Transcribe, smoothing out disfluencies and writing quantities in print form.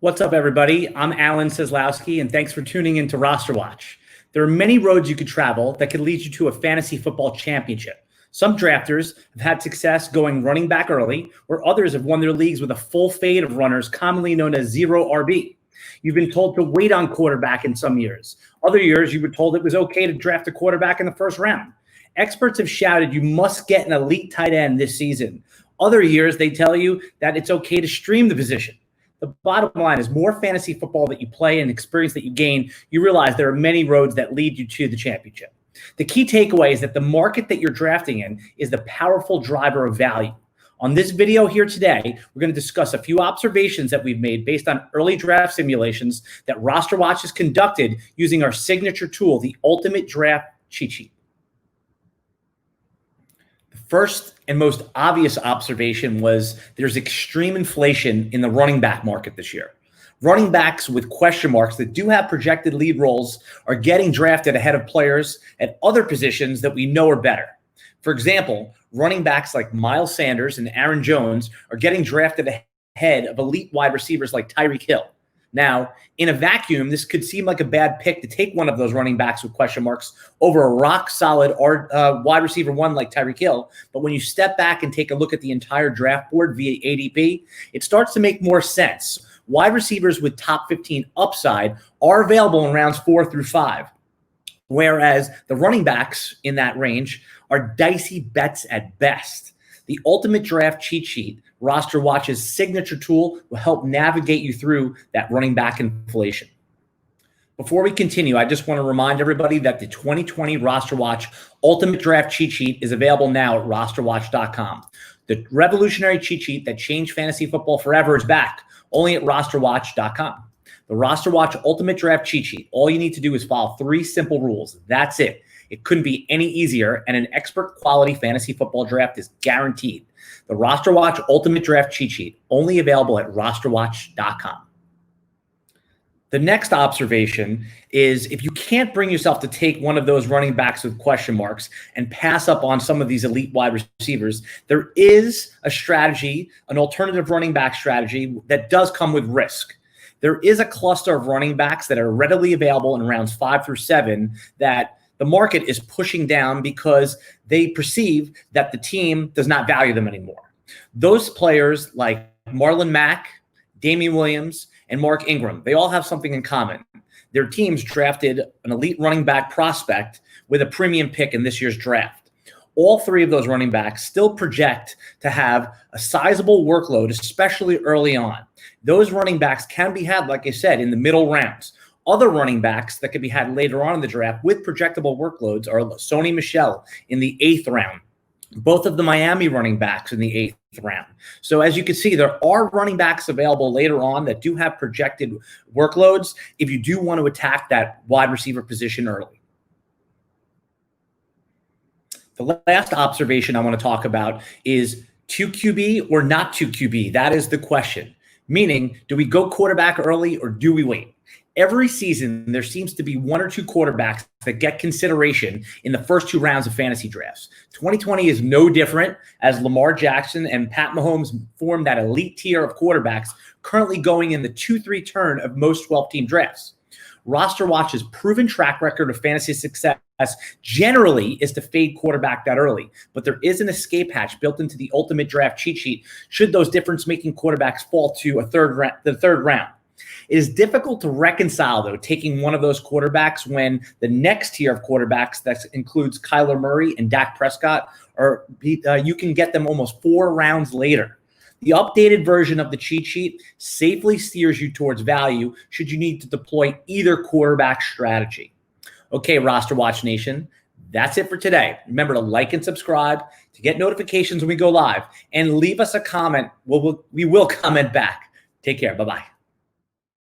What's up, everybody? I'm Alan Seslowsky, and thanks for tuning in to RosterWatch. There are many roads you could travel that could lead you to a fantasy football championship. Some drafters have had success going running back early, or others have won their leagues with a full fade of runners, commonly known as zero RB. You've been told to wait on quarterback in some years. Other years, you were told it was okay to draft a quarterback in the first round. Experts have shouted you must get an elite tight end this season. Other years, they tell you that it's okay to stream the position. The bottom line is more fantasy football that you play and experience that you gain, you realize there are many roads that lead you to the championship. The key takeaway is that the market that you're drafting in is the powerful driver of value. On this video here today, we're going to discuss a few observations that we've made based on early draft simulations that RosterWatch has conducted using our signature tool, the Ultimate Draft Cheat Sheet. First and most obvious observation was there's extreme inflation in the running back market this year. Running backs with question marks that do have projected lead roles are getting drafted ahead of players at other positions that we know are better. For example, running backs like Miles Sanders and Aaron Jones are getting drafted ahead of elite wide receivers like Tyreek Hill. Now, in a vacuum, this could seem like a bad pick to take one of those running backs with question marks over a rock-solid wide receiver one like Tyreek Hill. But when you step back and take a look at the entire draft board via ADP, it starts to make more sense. Wide receivers with top 15 upside are available in rounds 4 through 5, whereas the running backs in that range are dicey bets at best. The Ultimate Draft Cheat Sheet, RosterWatch's signature tool, will help navigate you through that running back inflation. Before we continue, I just want to remind everybody that the 2020 RosterWatch Ultimate Draft Cheat Sheet is available now at RosterWatch.com. The revolutionary cheat sheet that changed fantasy football forever is back, only at RosterWatch.com. The RosterWatch Ultimate Draft Cheat Sheet, all you need to do is follow 3 simple rules. That's it. It couldn't be any easier, and an expert quality fantasy football draft is guaranteed. The RosterWatch Ultimate Draft Cheat Sheet, only available at RosterWatch.com. The next observation is if you can't bring yourself to take one of those running backs with question marks and pass up on some of these elite wide receivers, there is a strategy, an alternative running back strategy that does come with risk. There is a cluster of running backs that are readily available in rounds 5 through 7 that the market is pushing down because they perceive that the team does not value them anymore. Those players like Marlon Mack, Damian Williams, and Mark Ingram, they all have something in common. Their teams drafted an elite running back prospect with a premium pick in this year's draft. All 3 of those running backs still project to have a sizable workload, especially early on. Those running backs can be had, like I said, in the middle rounds. Other running backs that could be had later on in the draft with projectable workloads are Sony Michel in the 8th round, both of the Miami running backs in the 8th round. So as you can see, there are running backs available later on that do have projected workloads if you do want to attack that wide receiver position early. The last observation I want to talk about is 2 QB or not 2 QB. That is the question. Meaning, do we go quarterback early or do we wait? Every season, there seems to be 1 or 2 quarterbacks that get consideration in the first 2 rounds of fantasy drafts. 2020 is no different as Lamar Jackson and Pat Mahomes form that elite tier of quarterbacks currently going in the 2-3 turn of most 12-team drafts. RosterWatch's proven track record of fantasy success generally is to fade quarterback that early, but there is an escape hatch built into the Ultimate Draft Cheat Sheet should those difference-making quarterbacks fall to the third round. It is difficult to reconcile, though, taking one of those quarterbacks when the next tier of quarterbacks that includes Kyler Murray and Dak Prescott you can get them almost 4 rounds later. The updated version of the cheat sheet safely steers you towards value should you need to deploy either quarterback strategy. Okay, RosterWatch Nation, that's it for today. Remember to like and subscribe to get notifications when we go live, and leave us a comment. We will comment back. Take care. Bye-bye.